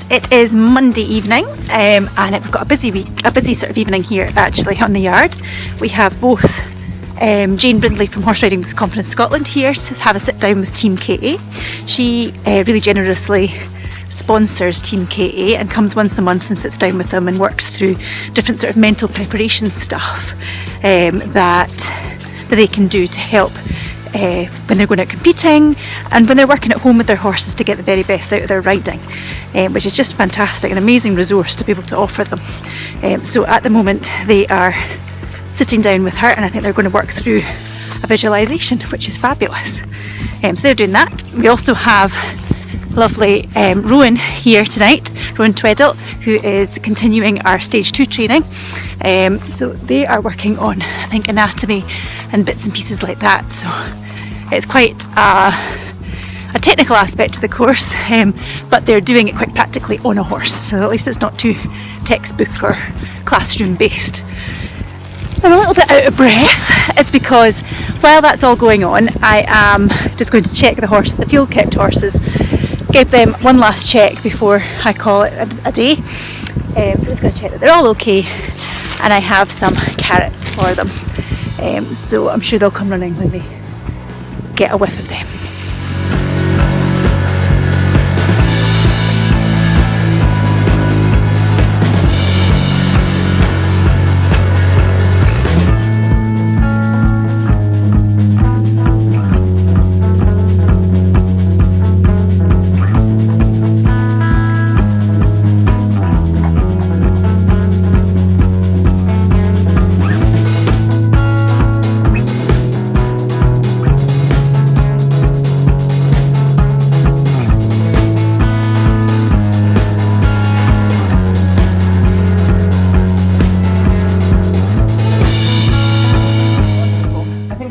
It is Monday evening, and we've got a busy sort of evening here actually on the yard. We have both Jane Brindley from Horse Riding with Confidence Scotland here to have a sit down with Team KA. She really generously sponsors Team KA and comes once a month and sits down with them and works through different sort of mental preparation stuff that they can do to help when they're going out competing and when they're working at home with their horses to get the very best out of their riding, which is just fantastic, an amazing resource to be able to offer them. So at the moment they are sitting down with her, and I think they're going to work through a visualisation, which is fabulous. So they're doing that. We also have lovely Rowan here tonight, Rowan Tweddle, who is continuing our stage 2 training. So they are working on, I think, anatomy and bits and pieces like that. So it's quite a technical aspect to the course, but they're doing it quite practically on a horse. So at least it's not too textbook or classroom based. I'm a little bit out of breath. It's because while that's all going on, I am just going to check the horses, the field kept horses, give them one last check before I call it a day. So I'm just going to check that they're all okay, and I have some carrots for them. So I'm sure they'll come running when they get a whiff of them.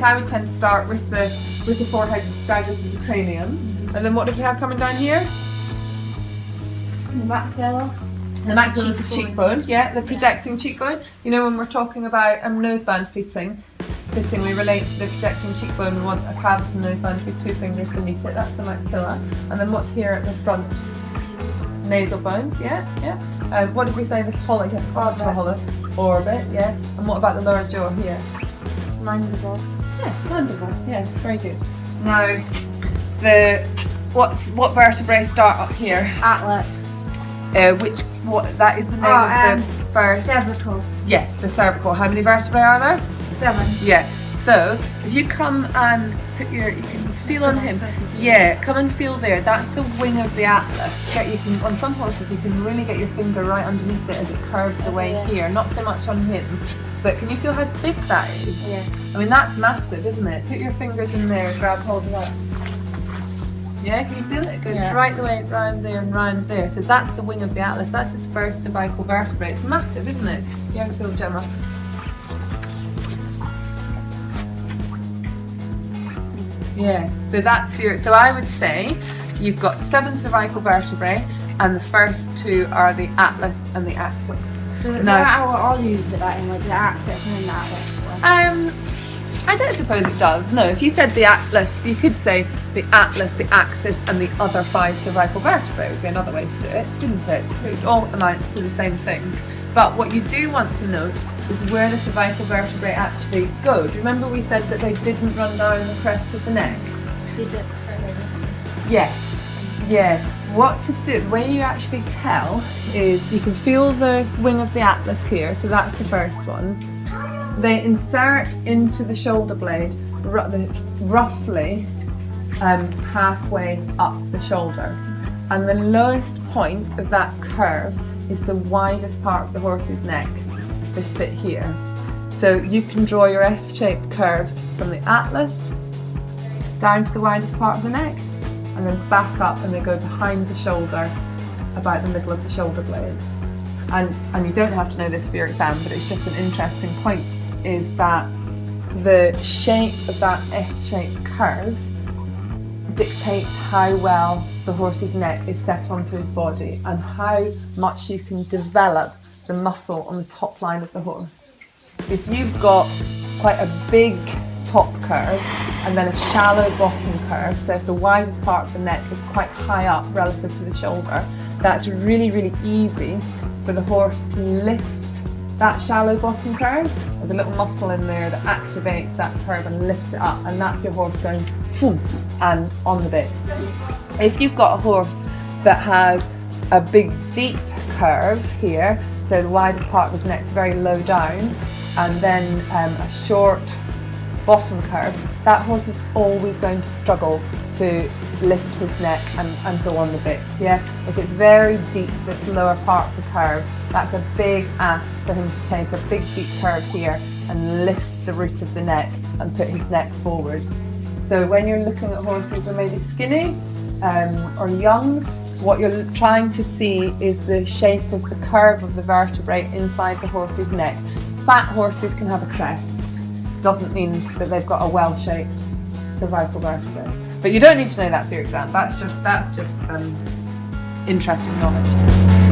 I would tend to start with the forehead, describe this as a cranium, and then what did we have coming down here? The maxilla. The maxilla is the cheekbone, yeah, the projecting cheekbone. You know, when we're talking about noseband fitting, we relate to the projecting cheekbone. We want a clavus and noseband with 2 fingers beneath it. That's the maxilla. And then what's here at the front? Nasal bones, yeah. What did we say? This hollow, yeah, hollow orbit, yeah. And what about the lower jaw here? Mandible. Yeah, mandible. Yeah, very good. Now, what vertebrae start up here? Atlas. That is the name of the first. Cervical. Yeah, the cervical. How many vertebrae are there? 7. Yeah. So if you come and put you can feel on him. Yeah, come and feel there. That's the wing of the atlas. On some horses you can really get your finger right underneath it as it curves away here. Not so much on him. But can you feel how big that is? Yeah. I mean, that's massive, isn't it? Put your fingers in there and grab hold of that. Yeah, can you feel it? It goes right the way round there and round there. So that's the wing of the atlas. That's its first cervical vertebrae. It's massive, isn't it? You ever feel, Gemma? Yeah. So that's so I would say you've got 7 cervical vertebrae, and the first 2 are the atlas and the axis. Does it matter what order you put that in, like the axis and then the atlas? I don't suppose it does. No, if you said the atlas, you could say the atlas, the axis, and the other 5 cervical vertebrae would be another way to do it, wouldn't it? It all amounts to the same thing. But what you do want to note is where the cervical vertebrae actually go. Do you remember we said that they didn't run down the crest of the neck? You did. Yeah. What to do, the way you actually tell is you can feel the wing of the atlas here, so that's the first one. They insert into the shoulder blade roughly halfway up the shoulder, and the lowest point of that curve is the widest part of the horse's neck, this bit here. So you can draw your S-shaped curve from the atlas down to the widest part of the neck, and then back up, and they go behind the shoulder, about the middle of the shoulder blade. And you don't have to know this for your exam, but it's just an interesting point, is that the shape of that S-shaped curve dictates how well the horse's neck is set onto his body and how much you can develop the muscle on the top line of the horse. If you've got quite a big top curve and then a shallow bottom curve. So if the widest part of the neck is quite high up relative to the shoulder, that's really, really easy for the horse to lift that shallow bottom curve. There's a little muscle in there that activates that curve and lifts it up, and that's your horse going boom and on the bit. If you've got a horse that has a big deep curve here, so the widest part of his neck is very low down, and then a short bottom curve, that horse is always going to struggle to lift his neck and go on the bit. Yeah, if it's very deep, this lower part of the curve, that's a big ask for him to take a big deep curve here and lift the root of the neck and put his neck forward. So when you're looking at horses that are maybe skinny or young, what you're trying to see is the shape of the curve of the vertebrae inside the horse's neck. Fat horses can have a crest. Doesn't mean that they've got a well-shaped cervical vertebrae. But you don't need to know that for your exam. That's just interesting knowledge.